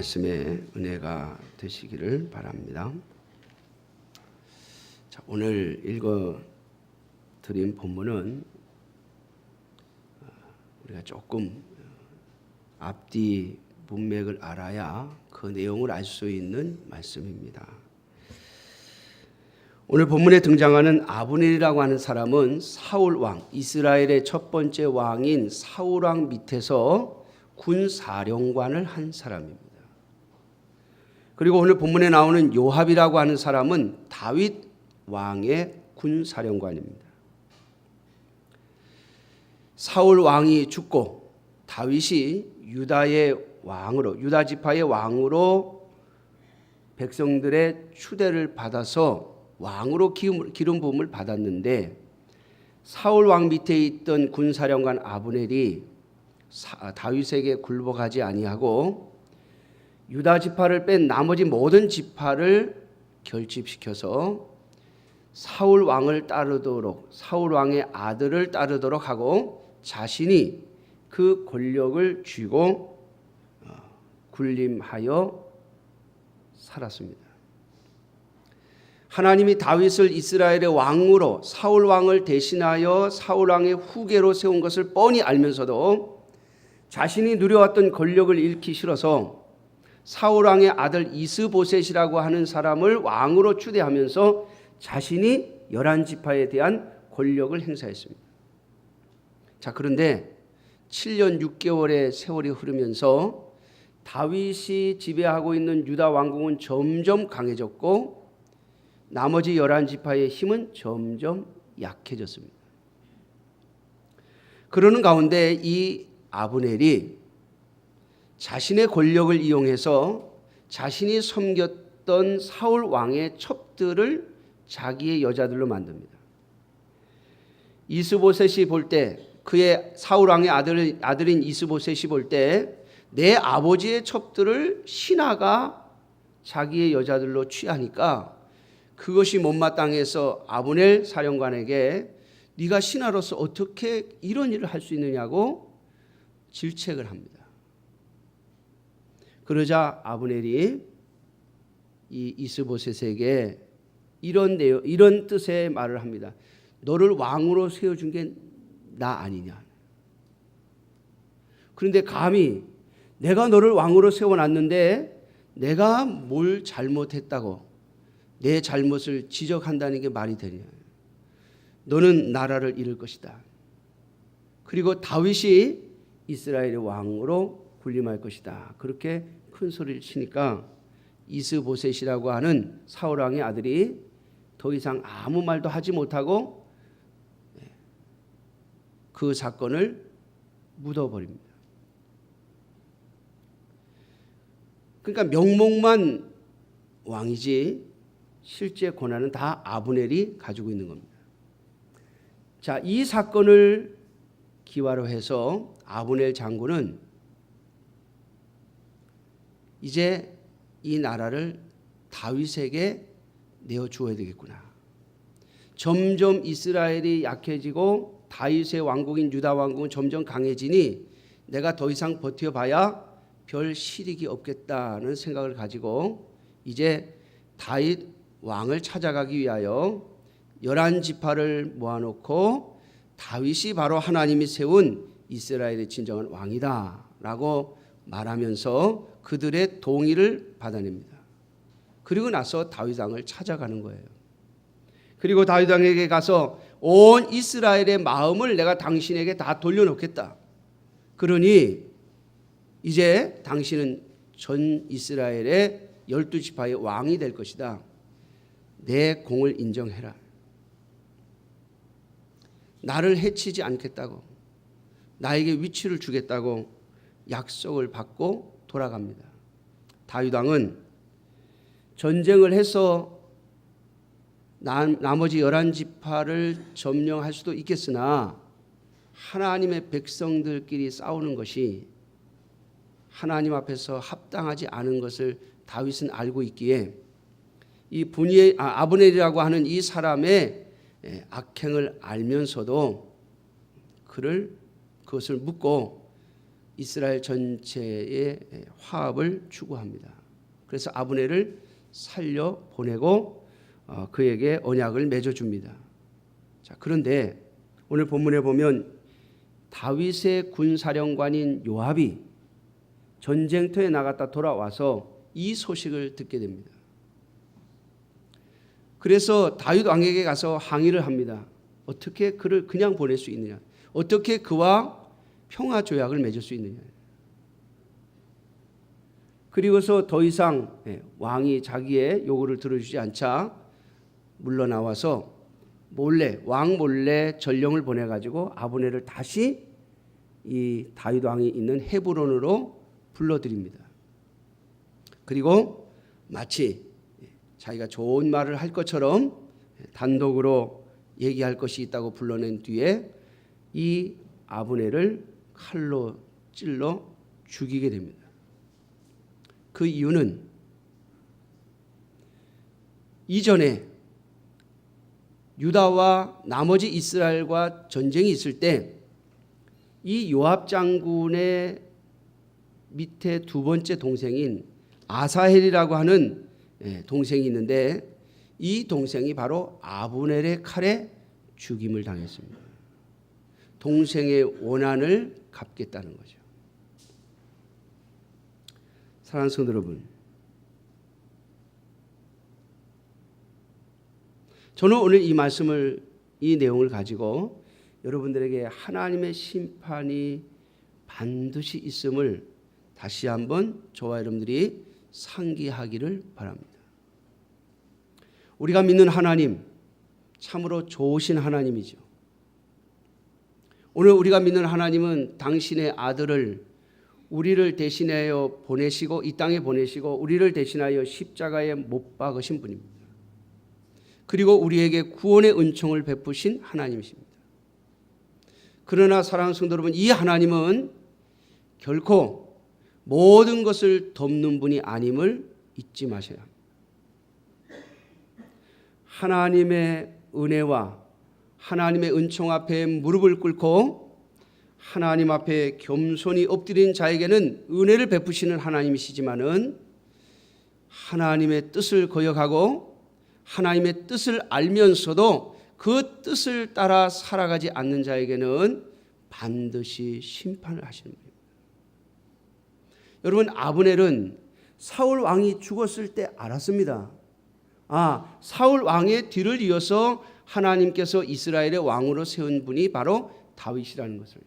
말씀의 은혜가 되시기를 바랍니다. 자, 오늘 읽어드린 본문은 우리가 조금 앞뒤 문맥을 알아야 그 내용을 알 수 있는 말씀입니다. 오늘 본문에 등장하는 아브넬이라고 하는 사람은 사울 왕, 이스라엘의 첫 번째 왕인 사울 왕 밑에서 군사령관을 한 사람입니다. 그리고 오늘 본문에 나오는 요압이라고 하는 사람은 다윗 왕의 군사령관입니다. 사울 왕이 죽고 다윗이 유다 지파의 왕으로 백성들의 추대를 받아서 왕으로 기름 부음을 받았는데, 사울 왕 밑에 있던 군사령관 아브넬이 다윗에게 굴복하지 아니하고 유다 지파를 뺀 나머지 모든 지파를 결집시켜서 사울 왕을 따르도록, 사울 왕의 아들을 따르도록 하고 자신이 그 권력을 쥐고 군림하여 살았습니다. 하나님이 다윗을 이스라엘의 왕으로, 사울 왕을 대신하여 사울 왕의 후계로 세운 것을 뻔히 알면서도 자신이 누려왔던 권력을 잃기 싫어서 사울 왕의 아들 이스보셋이라고 하는 사람을 왕으로 추대하면서 자신이 11지파에 대한 권력을 행사했습니다. 자, 그런데 7년 6개월의 세월이 흐르면서 다윗이 지배하고 있는 유다 왕국은 점점 강해졌고 나머지 11지파의 힘은 점점 약해졌습니다. 그러는 가운데 이 아브넬이 자신의 권력을 이용해서 자신이 섬겼던 사울 왕의 첩들을 자기의 여자들로 만듭니다. 이스보셋이 볼 때, 그의 사울 왕의 아들인 이스보셋이 볼 때 내 아버지의 첩들을 신하가 자기의 여자들로 취하니까 그것이 못마땅해서 아브넬 사령관에게 네가 신하로서 어떻게 이런 일을 할 수 있느냐고 질책을 합니다. 그러자 아브넬이 이 이스보셋에게 이런 뜻의 말을 합니다. 너를 왕으로 세워준 게 나 아니냐. 그런데 감히 내가 너를 왕으로 세워놨는데 내가 뭘 잘못했다고 내 잘못을 지적한다는 게 말이 되냐. 너는 나라를 잃을 것이다. 그리고 다윗이 이스라엘의 왕으로 군림할 것이다. 그렇게 큰 소리를 치니까 이스보셋이라고 하는 사울 왕의 아들이 더 이상 아무 말도 하지 못하고 그 사건을 묻어버립니다. 그러니까 명목만 왕이지 실제 권한은 다 아브넬이 가지고 있는 겁니다. 자, 이 사건을 기화로 해서 아브넬 장군은 이제 이 나라를 다윗에게 내어주어야 되겠구나. 점점 이스라엘이 약해지고 다윗의 왕국인 유다 왕국은 점점 강해지니 내가 더 이상 버텨봐야 별 실익이 없겠다는 생각을 가지고 이제 다윗 왕을 찾아가기 위하여 11지파를 모아놓고 다윗이 바로 하나님이 세운 이스라엘의 진정한 왕이다 라고 말하면서 그들의 동의를 받아냅니다. 그리고 나서 다윗 왕을 찾아가는 거예요. 그리고 다윗 왕에게 가서 온 이스라엘의 마음을 내가 당신에게 다 돌려놓겠다. 그러니 이제 당신은 전 이스라엘의 12지파의 왕이 될 것이다. 내 공을 인정해라. 나를 해치지 않겠다고, 나에게 위치를 주겠다고 약속을 받고 돌아갑니다. 다윗 왕은 전쟁을 해서 나머지 11지파를 점령할 수도 있겠으나 하나님의 백성들끼리 싸우는 것이 하나님 앞에서 합당하지 않은 것을 다윗은 알고 있기에 이 아브넬이라고 하는 이 사람의 악행을 알면서도 그것을 묻고 이스라엘 전체의 화합을 추구합니다. 그래서 아브넬을 살려 보내고 그에게 언약을 맺어줍니다. 자, 그런데 오늘 본문에 보면 다윗의 군사령관인 요압이 전쟁터에 나갔다 돌아와서 이 소식을 듣게 됩니다. 그래서 다윗 왕에게 가서 항의를 합니다. 어떻게 그를 그냥 보낼 수 있느냐? 어떻게 그와 평화 조약을 맺을 수 있느냐? 그리고서 더 이상 왕이 자기의 요구를 들어주지 않자 물러나와서 왕 몰래 전령을 보내가지고 아브넬을 다시 이 다윗 왕이 있는 헤브론으로 불러들입니다. 그리고 마치 자기가 좋은 말을 할 것처럼 단독으로 얘기할 것이 있다고 불러낸 뒤에 이 아브넬을 칼로 찔러 죽이게 됩니다. 그 이유는 이전에 유다와 나머지 이스라엘과 전쟁이 있을 때 이 요압 장군의 밑에 두 번째 동생인 아사헬이라고 하는 동생이 있는데 이 동생이 바로 아브넬의 칼에 죽임을 당했습니다. 동생의 원한을 갚겠다는 거죠. 사랑하는 성도 여러분, 저는 오늘 이 말씀을, 이 내용을 가지고 여러분들에게 하나님의 심판이 반드시 있음을 다시 한번 저와 여러분들이 상기하기를 바랍니다. 우리가 믿는 하나님, 참으로 좋으신 하나님이죠. 오늘 우리가 믿는 하나님은 당신의 아들을 우리를 대신하여 보내시고 이 땅에 보내시고 우리를 대신하여 십자가에 못 박으신 분입니다. 그리고 우리에게 구원의 은총을 베푸신 하나님이십니다. 그러나 사랑하는 성도 여러분, 이 하나님은 결코 모든 것을 덮는 분이 아님을 잊지 마셔야 합니다. 하나님의 은혜와 하나님의 은총 앞에 무릎을 꿇고 하나님 앞에 겸손히 엎드린 자에게는 은혜를 베푸시는 하나님이시지만은 하나님의 뜻을 거역하고 하나님의 뜻을 알면서도 그 뜻을 따라 살아가지 않는 자에게는 반드시 심판을 하시는 분입니다. 여러분, 아브넬은 사울 왕이 죽었을 때 알았습니다. 사울 왕의 뒤를 이어서 하나님께서 이스라엘의 왕으로 세운 분이 바로 다윗이라는 것을요.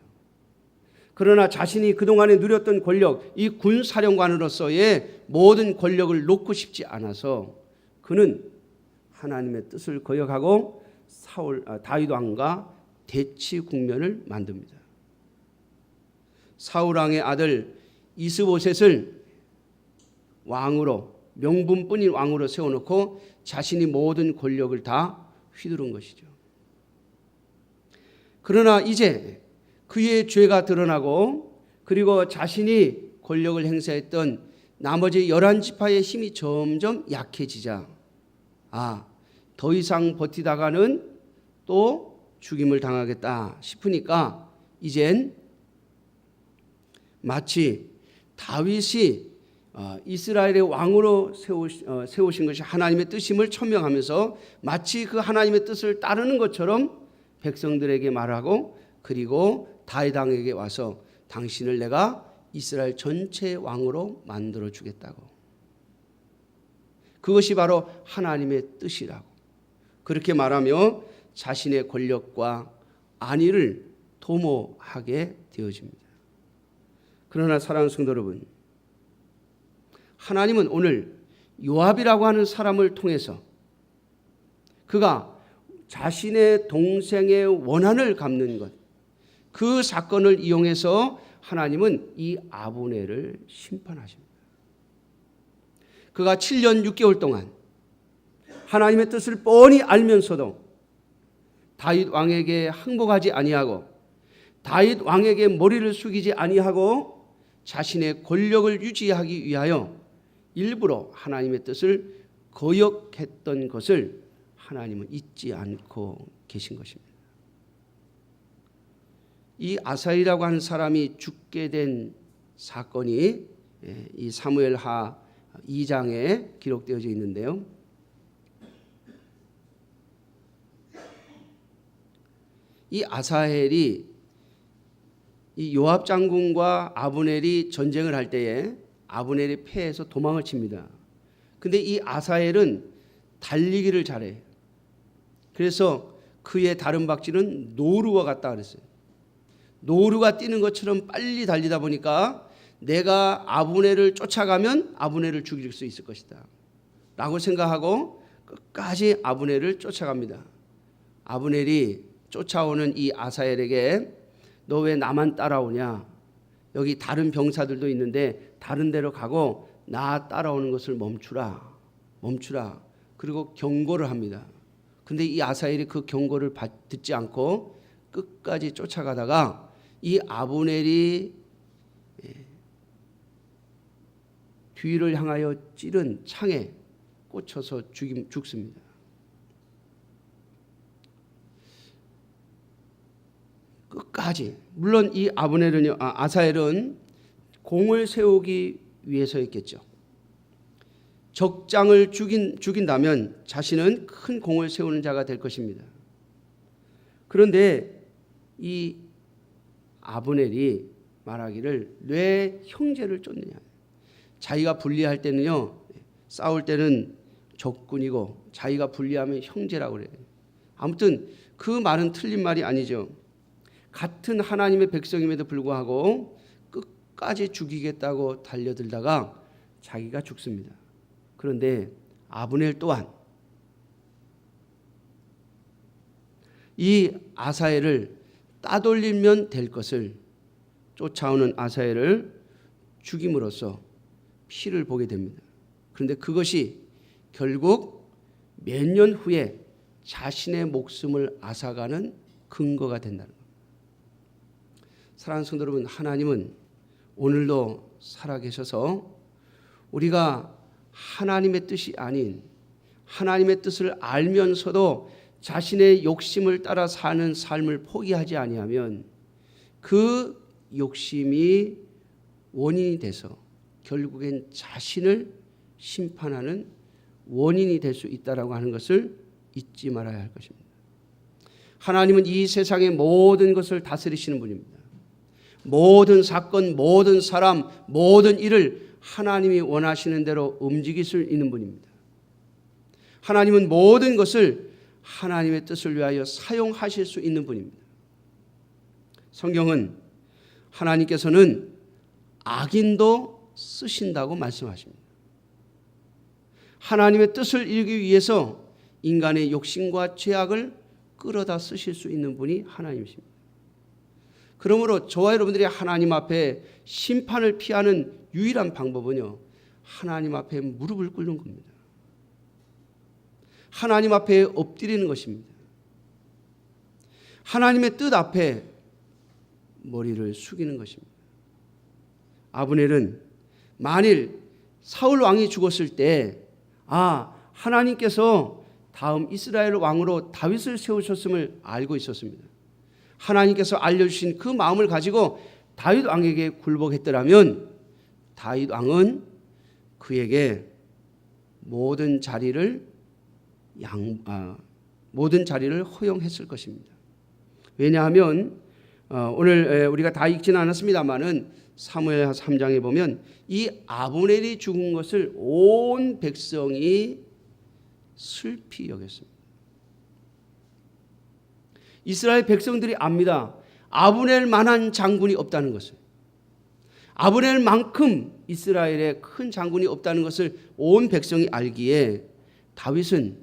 그러나 자신이 그동안에 누렸던 권력, 이 군사령관으로서의 모든 권력을 놓고 싶지 않아서 그는 하나님의 뜻을 거역하고 다윗 왕과 대치 국면을 만듭니다. 사울 왕의 아들 이스보셋을 왕으로, 명분뿐인 왕으로 세워놓고 자신이 모든 권력을 다 휘두른 것이죠. 그러나 이제 그의 죄가 드러나고 그리고 자신이 권력을 행사했던 나머지 11지파의 힘이 점점 약해지자 더 이상 버티다가는 또 죽임을 당하겠다 싶으니까 이젠 마치 다윗이 이스라엘의 왕으로 세우신 것이 하나님의 뜻임을 천명하면서 마치 그 하나님의 뜻을 따르는 것처럼 백성들에게 말하고 그리고 다윗 왕에게 와서 당신을 내가 이스라엘 전체의 왕으로 만들어 주겠다고. 그것이 바로 하나님의 뜻이라고. 그렇게 말하며 자신의 권력과 안위를 도모하게 되어집니다. 그러나 사랑하는 성도 여러분, 하나님은 오늘 요압이라고 하는 사람을 통해서 그가 자신의 동생의 원한을 갚는 것, 그 사건을 이용해서 하나님은 이 아브넬을 심판하십니다. 그가 7년 6개월 동안 하나님의 뜻을 뻔히 알면서도 다윗 왕에게 항복하지 아니하고 다윗 왕에게 머리를 숙이지 아니하고 자신의 권력을 유지하기 위하여 일부러 하나님의 뜻을 거역했던 것을 하나님은 잊지 않고 계신 것입니다. 이 아사이라고 하는 사람이 죽게 된 사건이 이 사무엘하 2장에 기록되어져 있는데요. 이 아사헬이 이 요압 장군과 아브넬이 전쟁을 할 때에 아브넬이 패해서 도망을 칩니다. 근데 이 아사헬은 달리기를 잘해요. 그래서 그의 다른 박쥐는 노루와 같다 그랬어요. 노루가 뛰는 것처럼 빨리 달리다 보니까 내가 아브넬을 쫓아가면 아브넬을 죽일 수 있을 것이다 라고 생각하고 끝까지 아브넬을 쫓아갑니다. 아브넬이 쫓아오는 이 아사헬에게 너 왜 나만 따라오냐? 여기 다른 병사들도 있는데 다른 데로 가고 나 따라오는 것을 멈추라. 그리고 경고를 합니다. 근데 이 아사헬이 그 경고를 듣지 않고 끝까지 쫓아가다가 이 아브넬이 뒤를 향하여 찌른 창에 꽂혀서 죽습니다. 끝까지. 물론 이 아사헬은 공을 세우기 위해서였겠죠. 적장을 죽인다면 자신은 큰 공을 세우는 자가 될 것입니다. 그런데 이 아브넬이 말하기를 왜 형제를 쫓느냐. 자기가 불리할 때는요, 싸울 때는 적군이고 자기가 불리하면 형제라고 그래요. 아무튼 그 말은 틀린 말이 아니죠. 같은 하나님의 백성임에도 불구하고 끝까지 죽이겠다고 달려들다가 자기가 죽습니다. 그런데 아브넬 또한 이 아사헬을 따돌리면 될 것을 쫓아오는 아사헬을 죽임으로써 피를 보게 됩니다. 그런데 그것이 결국 몇 년 후에 자신의 목숨을 앗아가는 근거가 된다는 겁니다. 사랑하는 성도 여러분, 하나님은 오늘도 살아계셔서 우리가 하나님의 뜻이 아닌 하나님의 뜻을 알면서도 자신의 욕심을 따라 사는 삶을 포기하지 아니하면 그 욕심이 원인이 돼서 결국엔 자신을 심판하는 원인이 될 수 있다라고 하는 것을 잊지 말아야 할 것입니다. 하나님은 이 세상의 모든 것을 다스리시는 분입니다. 모든 사건, 모든 사람, 모든 일을 하나님이 원하시는 대로 움직일 수 있는 분입니다. 하나님은 모든 것을 하나님의 뜻을 위하여 사용하실 수 있는 분입니다. 성경은 하나님께서는 악인도 쓰신다고 말씀하십니다. 하나님의 뜻을 이루기 위해서 인간의 욕심과 죄악을 끌어다 쓰실 수 있는 분이 하나님이십니다. 그러므로 저와 여러분들이 하나님 앞에 심판을 피하는 유일한 방법은요, 하나님 앞에 무릎을 꿇는 겁니다. 하나님 앞에 엎드리는 것입니다. 하나님의 뜻 앞에 머리를 숙이는 것입니다. 아브넬은 만일 사울 왕이 죽었을 때 하나님께서 다음 이스라엘 왕으로 다윗을 세우셨음을 알고 있었습니다. 하나님께서 알려주신 그 마음을 가지고 다윗 왕에게 굴복했더라면 다윗 왕은 그에게 모든 자리를 허용했을 것입니다. 왜냐하면 오늘 우리가 다 읽지는 않았습니다만은 사무엘 3장에 보면 이 아브넬이 죽은 것을 온 백성이 슬피 여겼습니다. 이스라엘 백성들이 압니다. 아브넬만한 장군이 없다는 것을. 아브넬만큼 이스라엘에 큰 장군이 없다는 것을 온 백성이 알기에 다윗은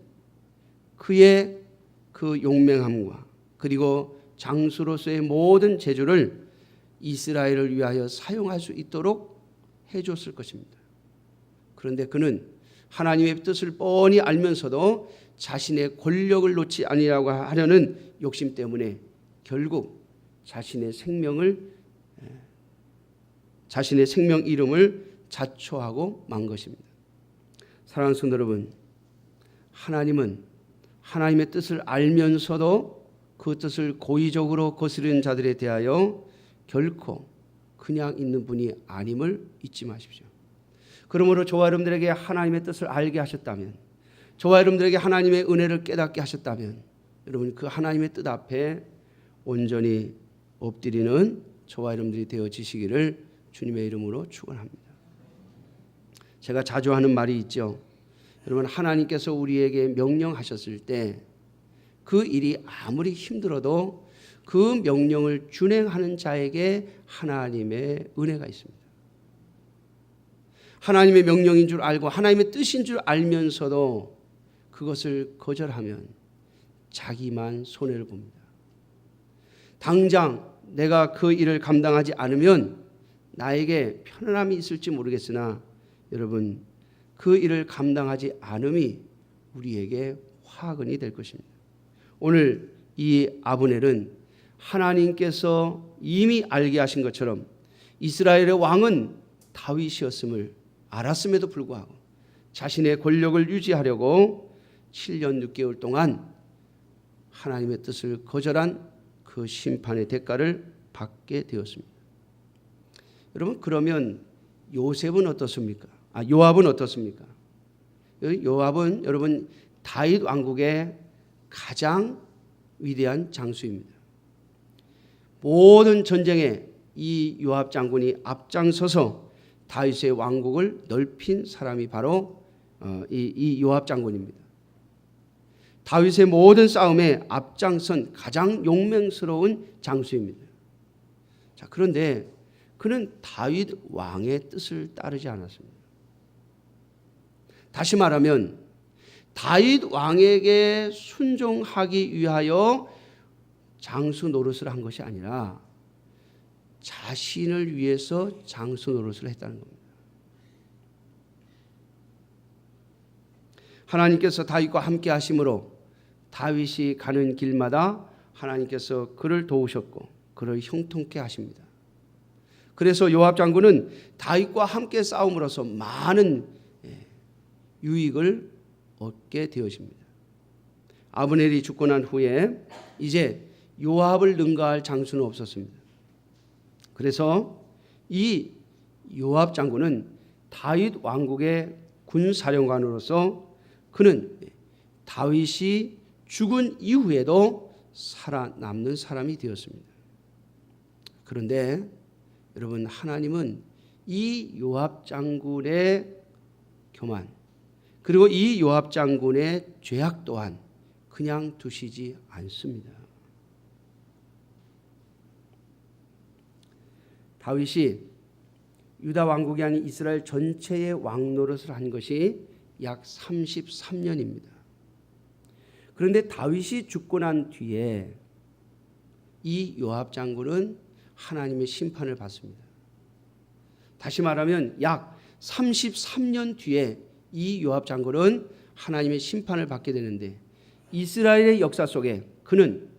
그의 그 용맹함과 그리고 장수로서의 모든 재주를 이스라엘을 위하여 사용할 수 있도록 해줬을 것입니다. 그런데 그는 하나님의 뜻을 뻔히 알면서도 자신의 권력을 놓지 아니라고 하려는 욕심 때문에 결국 자신의 생명 이름을 자초하고 만 것입니다. 사랑하는 성도 여러분, 하나님은 하나님의 뜻을 알면서도 그 뜻을 고의적으로 거스르는 자들에 대하여 결코 그냥 있는 분이 아님을 잊지 마십시오. 그러므로 저와 여러분들에게 하나님의 뜻을 알게 하셨다면, 저와 여러분들에게 하나님의 은혜를 깨닫게 하셨다면, 여러분 그 하나님의 뜻 앞에 온전히 엎드리는 저와 여러분들이 되어지시기를 주님의 이름으로 축원합니다. 제가 자주 하는 말이 있죠. 여러분, 하나님께서 우리에게 명령하셨을 때 그 일이 아무리 힘들어도 그 명령을 준행하는 자에게 하나님의 은혜가 있습니다. 하나님의 명령인 줄 알고 하나님의 뜻인 줄 알면서도 그것을 거절하면 자기만 손해를 봅니다. 당장 내가 그 일을 감당하지 않으면 나에게 편안함이 있을지 모르겠으나 여러분, 그 일을 감당하지 않음이 우리에게 화근이 될 것입니다. 오늘 이 아브넬은 하나님께서 이미 알게 하신 것처럼 이스라엘의 왕은 다윗이었음을 알았음에도 불구하고 자신의 권력을 유지하려고 7년 6개월 동안 하나님의 뜻을 거절한 그 심판의 대가를 받게 되었습니다. 여러분, 그러면 요압은 어떻습니까? 요압은 여러분 다윗 왕국의 가장 위대한 장수입니다. 모든 전쟁에 이 요압 장군이 앞장서서 다윗의 왕국을 넓힌 사람이 바로 이 요압 장군입니다. 다윗의 모든 싸움에 앞장선 가장 용맹스러운 장수입니다. 자, 그런데 그는 다윗 왕의 뜻을 따르지 않았습니다. 다시 말하면 다윗 왕에게 순종하기 위하여 장수 노릇을 한 것이 아니라 자신을 위해서 장수 노릇을 했다는 겁니다. 하나님께서 다윗과 함께 하심으로 다윗이 가는 길마다 하나님께서 그를 도우셨고 그를 형통케 하십니다. 그래서 요압 장군은 다윗과 함께 싸움으로써 많은 유익을 얻게 되어집니다. 아브넬이 죽고 난 후에 이제 요압을 능가할 장수는 없었습니다. 그래서 이 요압 장군은 다윗 왕국의 군사령관으로서 그는 다윗이 죽은 이후에도 살아남는 사람이 되었습니다. 그런데 여러분, 하나님은 이 요압 장군의 교만 그리고 이 요압 장군의 죄악 또한 그냥 두시지 않습니다. 다윗이 유다 왕국이 아닌 이스라엘 전체의 왕 노릇을 한 것이 약 33년입니다. 그런데 다윗이 죽고 난 뒤에 이 요압 장군은 하나님의 심판을 받습니다. 다시 말하면 약 33년 뒤에 이 요압 장군은 하나님의 심판을 받게 되는데 이스라엘의 역사 속에 그는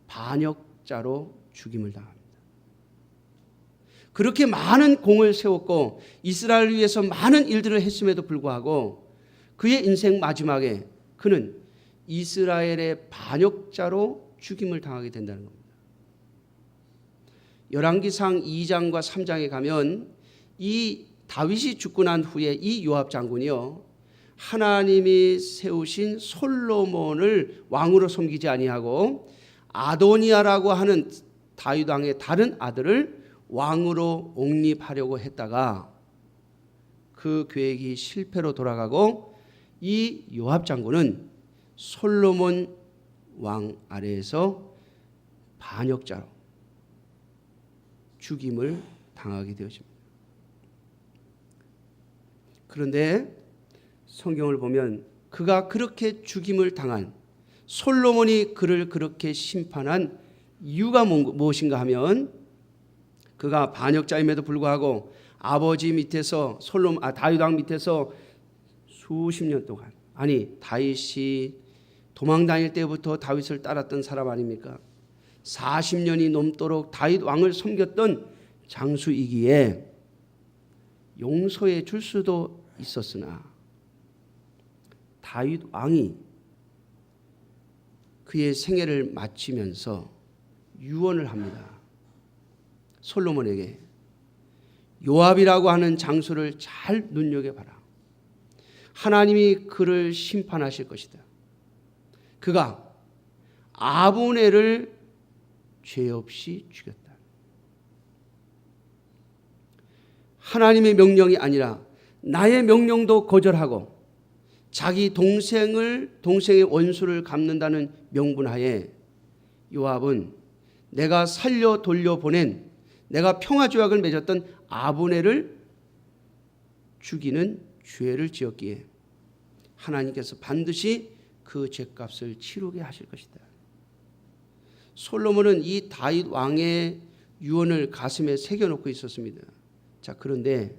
반역자로 죽임을 당합니다. 그렇게 많은 공을 세웠고 이스라엘을 위해서 많은 일들을 했음에도 불구하고 그의 인생 마지막에 그는 이스라엘의 반역자로 죽임을 당하게 된다는 겁니다. 열왕기상 2장과 3장에 가면 이 다윗이 죽고 난 후에 이 요압 장군이요, 하나님이 세우신 솔로몬을 왕으로 섬기지 아니하고 아도니아라고 하는 다윗 왕의 다른 아들을 왕으로 옹립하려고 했다가 그 계획이 실패로 돌아가고 이 요압 장군은 솔로몬 왕 아래에서 반역자로 죽임을 당하게 되어집니다. 그런데 성경을 보면 그가 그렇게 죽임을 당한, 솔로몬이 그를 그렇게 심판한 이유가 무엇인가 하면 그가 반역자임에도 불구하고 아버지 밑에서 다윗 왕 밑에서 수십 년 동안, 아니 다윗이 도망 다닐 때부터 다윗을 따랐던 사람 아닙니까? 40년이 넘도록 다윗 왕을 섬겼던 장수이기에 용서해 줄 수도 있었으나 다윗 왕이 그의 생애를 마치면서 유언을 합니다. 솔로몬에게 요압이라고 하는 장수를 잘 눈여겨봐라. 하나님이 그를 심판하실 것이다. 그가 아브넬을 죄 없이 죽였다. 하나님의 명령이 아니라 나의 명령도 거절하고 자기 동생의 원수를 갚는다는 명분하에 요압은 내가 살려 돌려보낸, 내가 평화조약을 맺었던 아브넬을 죽이는 죄를 지었기에 하나님께서 반드시 그 죄값을 치르게 하실 것이다. 솔로몬은 이 다윗 왕의 유언을 가슴에 새겨놓고 있었습니다. 자, 그런데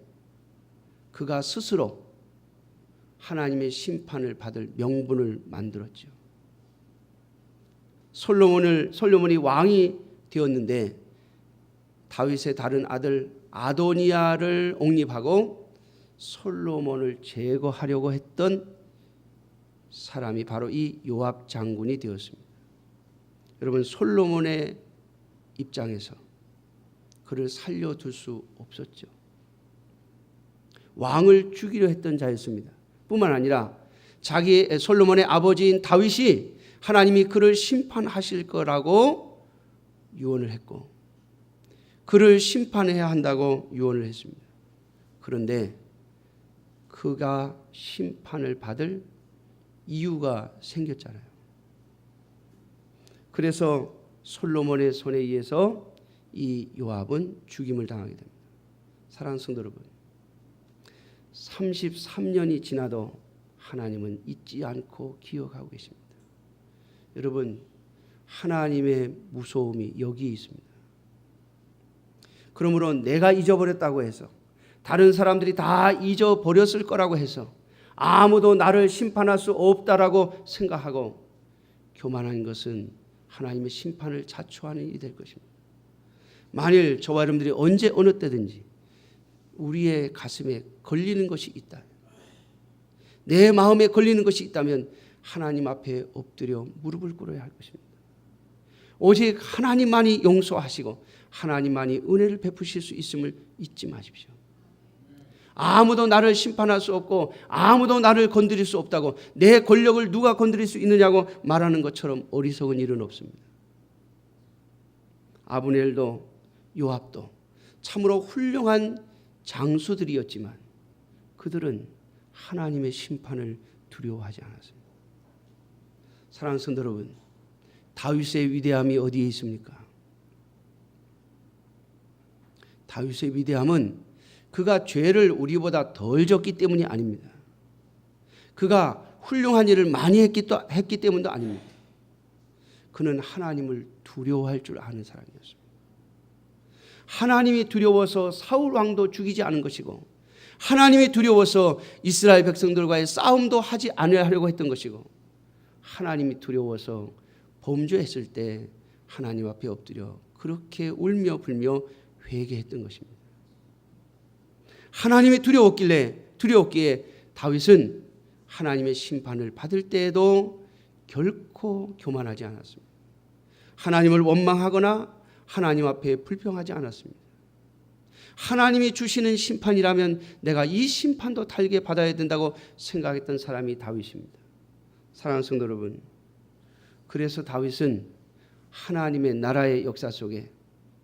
그가 스스로 하나님의 심판을 받을 명분을 만들었죠. 솔로몬이 왕이 되었는데 다윗의 다른 아들 아도니아를 옹립하고 솔로몬을 제거하려고 했던 사람이 바로 이 요압 장군이 되었습니다. 여러분, 솔로몬의 입장에서 그를 살려둘 수 없었죠. 왕을 죽이려 했던 자였습니다. 뿐만 아니라 솔로몬의 아버지인 다윗이 하나님이 그를 심판하실 거라고 유언을 했고 그를 심판해야 한다고 유언을 했습니다. 그런데 그가 심판을 받을 이유가 생겼잖아요. 그래서 솔로몬의 손에 의해서 이 요압은 죽임을 당하게 됩니다. 사랑하는 성도 여러분, 33년이 지나도 하나님은 잊지 않고 기억하고 계십니다. 여러분, 하나님의 무서움이 여기에 있습니다. 그러므로 내가 잊어버렸다고 해서, 다른 사람들이 다 잊어버렸을 거라고 해서 아무도 나를 심판할 수 없다라고 생각하고 교만한 것은 하나님의 심판을 자초하는 일이 될 것입니다. 만일 저와 여러분들이 언제 어느 때든지 우리의 가슴에 걸리는 것이 있다, 내 마음에 걸리는 것이 있다면 하나님 앞에 엎드려 무릎을 꿇어야 할 것입니다. 오직 하나님만이 용서하시고 하나님만이 은혜를 베푸실 수 있음을 잊지 마십시오. 아무도 나를 심판할 수 없고 아무도 나를 건드릴 수 없다고, 내 권력을 누가 건드릴 수 있느냐고 말하는 것처럼 어리석은 일은 없습니다. 아브넬도 요압도 참으로 훌륭한 장수들이었지만 그들은 하나님의 심판을 두려워하지 않았습니다. 사랑하는 성도 여러분, 다윗의 위대함이 어디에 있습니까? 다윗의 위대함은 그가 죄를 우리보다 덜 졌기 때문이 아닙니다. 그가 훌륭한 일을 많이 했기 때문도 아닙니다. 그는 하나님을 두려워할 줄 아는 사람이었습니다. 하나님이 두려워서 사울 왕도 죽이지 않은 것이고, 하나님이 두려워서 이스라엘 백성들과의 싸움도 하지 않으려고 했던 것이고, 하나님이 두려워서 범죄했을 때 하나님 앞에 엎드려 그렇게 울며 불며 회개했던 것입니다. 하나님이 두려웠기에 다윗은 하나님의 심판을 받을 때에도 결코 교만하지 않았습니다. 하나님을 원망하거나 하나님 앞에 불평하지 않았습니다. 하나님이 주시는 심판이라면 내가 이 심판도 달게 받아야 된다고 생각했던 사람이 다윗입니다. 사랑하는 성도 여러분, 그래서 다윗은 하나님의 나라의 역사 속에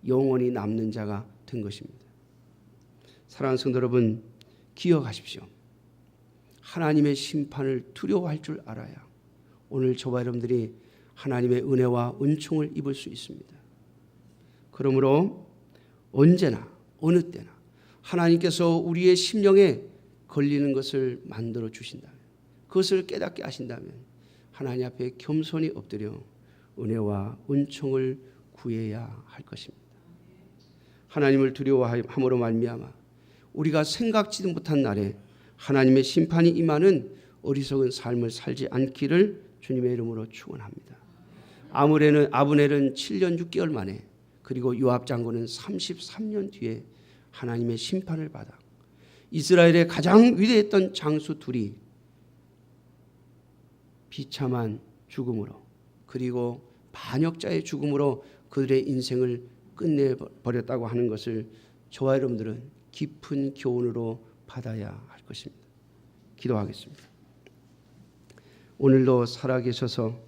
영원히 남는 자가 된 것입니다. 사랑하는 성도 여러분, 기억하십시오. 하나님의 심판을 두려워할 줄 알아야 오늘 저와 여러분들이 하나님의 은혜와 은총을 입을 수 있습니다. 그러므로 언제나 어느 때나 하나님께서 우리의 심령에 걸리는 것을 만들어 주신다면, 그것을 깨닫게 하신다면 하나님 앞에 겸손히 엎드려 은혜와 은총을 구해야 할 것입니다. 하나님을 두려워함으로 말미암아 우리가 생각지도 못한 날에 하나님의 심판이 임하는 어리석은 삶을 살지 않기를 주님의 이름으로 축원합니다. 아브넬은 7년 6개월 만에, 그리고 요압 장군은 33년 뒤에 하나님의 심판을 받아 이스라엘의 가장 위대했던 장수 둘이 비참한 죽음으로, 그리고 반역자의 죽음으로 그들의 인생을 끝내버렸다고 하는 것을 저와 여러분들은 깊은 교훈으로 받아야 할 것입니다. 기도하겠습니다. 오늘도 살아계셔서